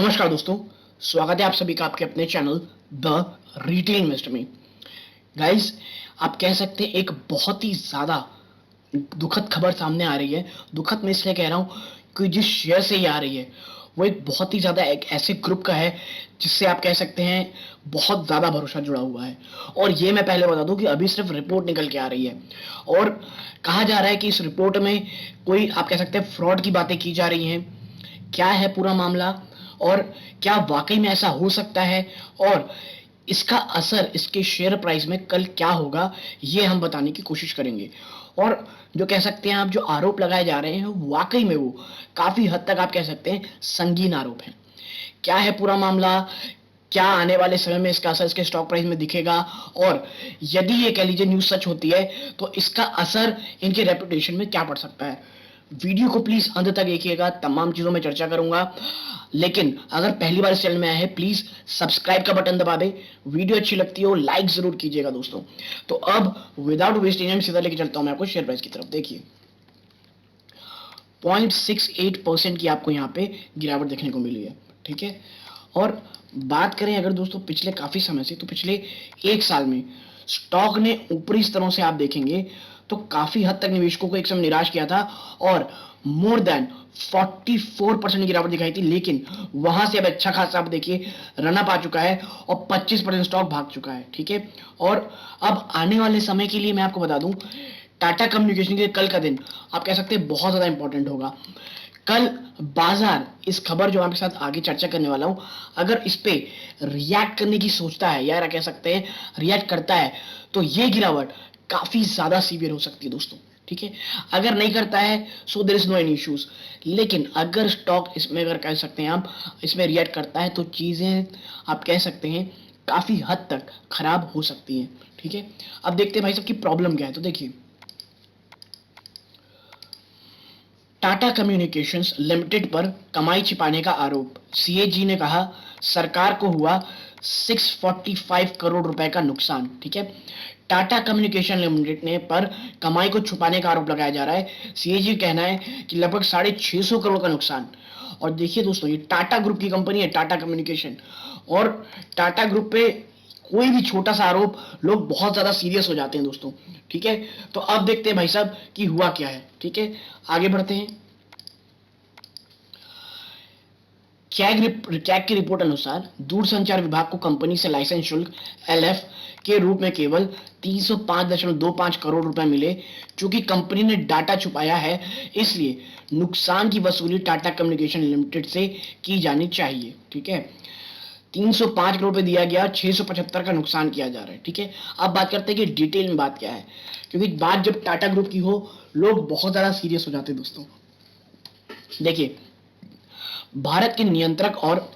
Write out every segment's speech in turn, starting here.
नमस्कार दोस्तों, स्वागत है आप सभी का आपके अपने चैनल द रिटेल इन्वेस्टर में। गाइस, आप कह सकते हैं एक बहुत ही ज्यादा दुखद खबर सामने आ रही है। दुखद मैं इसलिए कह रहा हूं कि जिस शेयर से ये आ रही है वो एक बहुत ही ज्यादा एक ऐसे ग्रुप का है जिससे आप कह सकते हैं बहुत ज्यादा भरोसा जुड़ा हुआ है। और ये मैं पहले बता दूं कि अभी सिर्फ रिपोर्ट निकल के आ रही है और कहा जा रहा है कि इस रिपोर्ट में कोई आप कह सकते हैं फ्रॉड की बातें की जा रही हैं। क्या है पूरा मामला और क्या वाकई में ऐसा हो सकता है और इसका असर इसके शेयर प्राइस में कल क्या होगा, ये हम बताने की कोशिश करेंगे। और जो कह सकते हैं आप जो आरोप लगाए जा रहे हैं वाकई में वो काफी हद तक आप कह सकते हैं संगीन आरोप हैं। क्या है पूरा मामला, क्या आने वाले समय में इसका असर इसके स्टॉक प्राइस में दिखेगा और यदि ये कह लीजिए न्यूज सच होती है तो इसका असर इनके रेपुटेशन में क्या पड़ सकता है। वीडियो को प्लीज अंत तक देखिएगा, तमाम चीजों में चर्चा करूंगा। लेकिन अगर पहली बार इस चैनल में आए हैं प्लीज सब्सक्राइब का बटन दबा दे, वीडियो अच्छी लगती हो लाइक जरूर कीजिएगा दोस्तों। तो अब विदाउट वेस्टिंग टाइम सीधा लेके चलता हूं मैं आपको शेयर प्राइस की तरफ। देखिए 0.68% की आपको यहाँ पे गिरावट देखने को मिली है, ठीक है। और बात करें अगर दोस्तों पिछले काफी समय से, तो पिछले एक साल में स्टॉक ने ऊपरी स्तरों से आप देखेंगे तो काफी हद तक निवेशकों को एक समय निराश किया था और मोर देन 44% गिरावट दिखाई थी। लेकिन वहां से अब अच्छा खासा आप देखिए रन अप आ चुका है और 25% स्टॉक भाग चुका है, ठीक है। और अब आने वाले समय के लिए मैं आपको बता दूं, टाटा कम्युनिकेशन के लिए कल का दिन आप कह सकते हैं बहुत ज्यादा इंपॉर्टेंट होगा। कल बाजार इस खबर जो आपके साथ आगे चर्चा करने वाला हूं, अगर इस पे रिएक्ट करने की सोचता है या कह सकते हैं रिएक्ट करता है तो ये गिरावट काफी ज्यादा सीवियर हो सकती है दोस्तों, ठीक है। अगर नहीं करता है so there is no any issues, लेकिन अगर स्टॉक इसमें अगर कह सकते हैं आप इसमें रिएक्ट करता है तो चीजें आप कह सकते हैं काफी हद तक खराब हो सकती हैं, ठीक है। अब देखते हैं भाई साहब की प्रॉब्लम क्या है। तो देखिए टाटा कम्युनिकेशंस लिमिटेड पर कमाई छिपाने का आरोप, सीएजी ने कहा सरकार को हुआ 645 करोड़ रुपए का नुकसान, ठीक है। टाटा कम्युनिकेशन लिमिटेड ने पर कमाई को छुपाने का आरोप लगाया जा रहा है। सीएजी का कहना है कि लगभग 650 करोड़ का नुकसान। और देखिए दोस्तों ये टाटा ग्रुप की कंपनी है टाटा कम्युनिकेशन, और टाटा ग्रुप पे कोई भी छोटा सा आरोप लोग बहुत ज्यादा सीरियस हो जाते हैं दोस्तों, ठीक है। तो अब देखते हैं भाई साहब कि हुआ क्या है, ठीक है। आगे बढ़ते हैं। कैग की रिपोर्ट अनुसार दूरसंचार विभाग को कंपनी से लाइसेंस शुल्क एलएफ के रूप में केवल 305.25 करोड़ रुपए मिले। चूंकि कंपनी ने डाटा छुपाया है इसलिए नुकसान की वसूली टाटा कम्युनिकेशन लिमिटेड से की जानी चाहिए, ठीक है। 305 करोड़ पे दिया गया, 675 का नुकसान किया जा रहा है, ठीक है। अब बात करते हैं कि डिटेल में बात क्या है, क्योंकि बात जब टाटा ग्रुप की हो लोग बहुत ज्यादा सीरियस हो जाते हैं दोस्तों। देखिए भारत के नियंत्रक और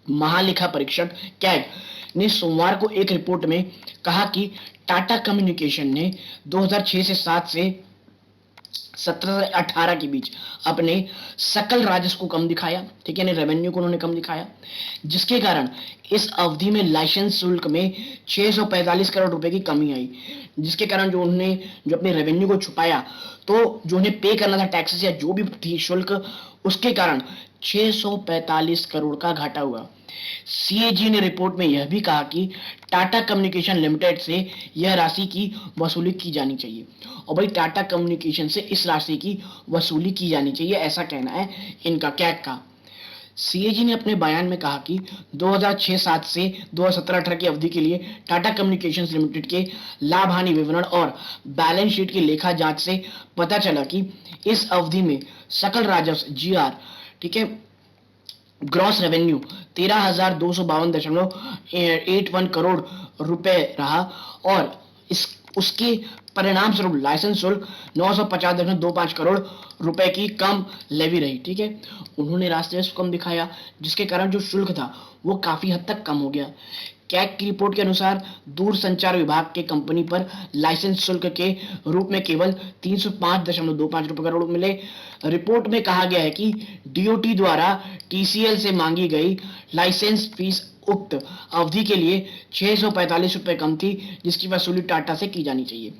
महालेखा परीक्षक कैग ने सोमवार को एक रिपोर्ट में कहा कि टाटा कम्युनिकेशन ने 2006 से 7 से 17 से 18 के बीच अपने सकल राजस्व को कम दिखाया, ठीक है, रेवेन्यू को उन्होंने कम दिखाया, जिसके कारण इस अवधि में लाइसेंस शुल्क में 645 करोड़ रुपए की कमी आई। जिसके कारण जो उन्होंने जो अपने रेवेन्यू को छुपाया तो जो उन्हें पे करना था टैक्सेस या जो भी थी शुल्क, उसके कारण 645 करोड़ का घाटा हुआ। सीएजी ने रिपोर्ट में यह भी कहा कि टाटा कम्युनिकेशन लिमिटेड से यह राशि की वसूली की जानी चाहिए। और भाई टाटा कम्युनिकेशन से इस राशि की वसूली की जानी चाहिए, ऐसा कहना है इनका, कैग का। सीएजी ने अपने बयान में कहा कि 2006-7 से 2017-18 की अवधि के लिए टाटा कम्युनिकेशंस लिमिटेड के लाभ हानि विवरण और बैलेंस शीट की लेखा जांच से पता चला कि इस अवधि में सकल राजस्व जीआर, ठीक है, ग्रॉस रेवेन्यू 13,252.81 करोड़ रुपए रहा और इस उसके परिणाम स्वरूप लाइसेंस शुल्क 950.25 करोड़ रुपए की कम लेवी रही, ठीक है। उन्होंने राजस्व कम दिखाया जिसके कारण जो शुल्क था वो काफी हद तक कम हो गया। कैग की रिपोर्ट के अनुसार दूरसंचार विभाग के कंपनी पर लाइसेंस शुल्क के रूप में केवल 305.25 रुपए करोड़ मिले। रिपोर्ट में कहा गया है कि डीओटी द्वारा टीसीएल से मांगी गई लाइसेंस फीस उक्त अवधि के लिए 645 रुपए कम थी, जिसकी वसूली टाटा से की जानी चाहिए।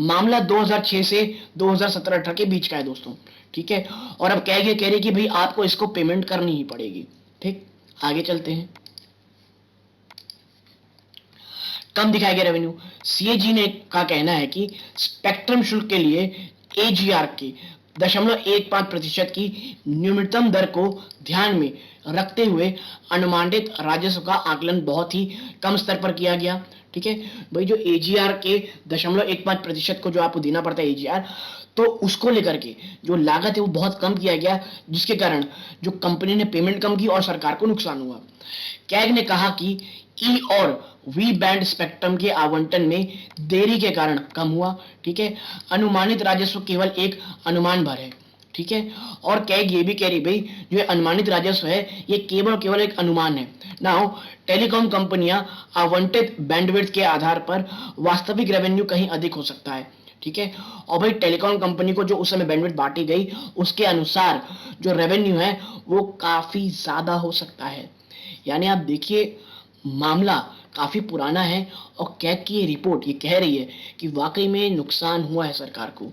मामला 2006 से 2017-18 के बीच का है दोस्तों, ठीक है। और अब कह रही कि भाई आपको इसको पेमेंट करनी ही पड़ेगी, ठीक, आगे चलते हैं। कम दिखाया गया रेवेन्यू, सीएजी ने का कहना है कि स्पेक्ट्रम शुल्क के लिए एजीआर के 0.15% की न्यूनतम दर को ध्यान में रखते हुए अनुमानित राजस्व का आकलन बहुत ही कम स्तर पर किया गया। ठीक है भाई, जो एजीआर के 0.15% को जो आपको देना पड़ता है एजीआर, तो उसको लेकर के जो लागत है वो बहुत कम किया गया, जिसके कारण जो कंपनी ने पेमेंट कम की और सरकार को नुकसान हुआ। कैग ने कहा कि ई और वी बैंड स्पेक्ट्रम के आवंटन में देरी के कारण कम हुआ। ठीक है, अनुमानित राजस्व केवल एक अनुमान भर है। ठीक है, और कैग ये भी कह रही भाई, जो अनुमानित राजस्व है ये केवल एक अनुमान है। नाउ टेलीकॉम कंपनियां आवंटित बैंडविड्थ के आधार पर वास्तविक रेवेन्यू कहीं अधिक हो सकता है। ठीक है, और भाई टेलीकॉम कंपनी को जो उस समय बैंडविड्थ बांटी गई उसके अनुसार जो रेवेन्यू है वो काफी ज्यादा हो सकता है। यानी आप देखिए मामला काफी पुराना है और कैग की ये रिपोर्ट ये कह रही है कि वाकई में नुकसान हुआ है सरकार को।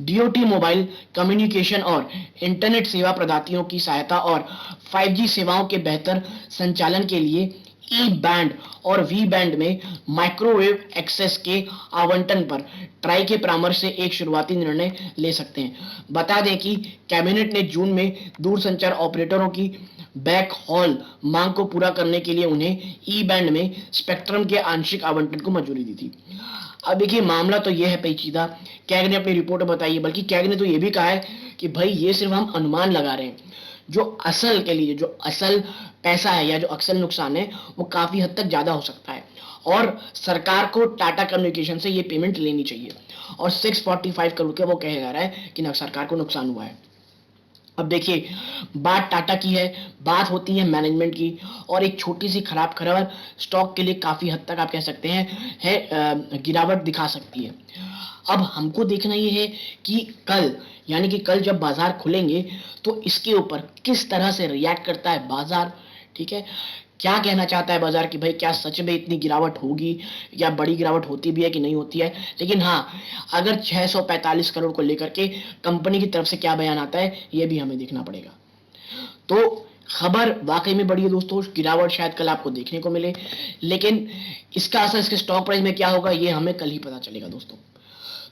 डीओटी मोबाइल कम्युनिकेशन और इंटरनेट सेवा प्रदातियों की सहायता और 5G सेवाओं के बेहतर संचालन के लिए ई बैंड और वी बैंड में माइक्रोवेव एक्सेस के आवंटन पर ट्राई के परामर्श से एक शुरुआती निर्णय ले सकते हैं। बता दें कि कैबिनेट ने जून में दूरसंचार ऑपरेटरों की बैक हॉल मांग को पूरा करने के लिए उन्हें ई बैंड में स्पेक्ट्रम के आंशिक आवंटन को मंजूरी दी थी। अब देखिए मामला तो यह है पेचीदा, कैग ने अपनी रिपोर्ट में बताई है, बल्कि कैग ने तो यह भी कहा है कि भाई ये सिर्फ हम अनुमान लगा रहे हैं, जो असल के लिए जो असल पैसा है या जो असल नुकसान है वो काफी हद तक ज्यादा हो सकता है और सरकार को टाटा कम्युनिकेशन से ये पेमेंट लेनी चाहिए। और 645 करोड़ के वो कहे जा रहा है कि सरकार को नुकसान हुआ है। अब देखिए बात टाटा की है, बात होती है मैनेजमेंट की, और एक छोटी सी खराब खबर स्टॉक के लिए काफी हद तक आप कह सकते हैं गिरावट दिखा सकती है। अब हमको देखना ये है कि कल यानी कि कल जब बाजार खुलेंगे तो इसके ऊपर किस तरह से रिएक्ट करता है बाजार। ठीक है, क्या कहना चाहता है बाजार कि भाई क्या सच में इतनी गिरावट होगी या बड़ी गिरावट होती भी है कि नहीं होती है। लेकिन हाँ, अगर 645 करोड़ को लेकर के कंपनी की तरफ से क्या बयान आता है ये भी हमें देखना पड़ेगा। तो खबर वाकई में बड़ी है दोस्तों, गिरावट शायद कल आपको देखने को मिले, लेकिन इसका असर इसके स्टॉक प्राइस में क्या होगा ये हमें कल ही पता चलेगा दोस्तों।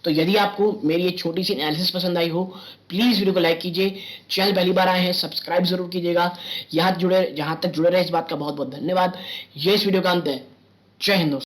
तो यदि आपको मेरी ये छोटी सी एनालिसिस पसंद आई हो, प्लीज वीडियो को लाइक कीजिए, चैनल पहली बार आए हैं सब्सक्राइब जरूर कीजिएगा। यहां तक जुड़े रहे इस बात का बहुत बहुत धन्यवाद। ये इस वीडियो का अंत है। जय हिंद दोस्तों।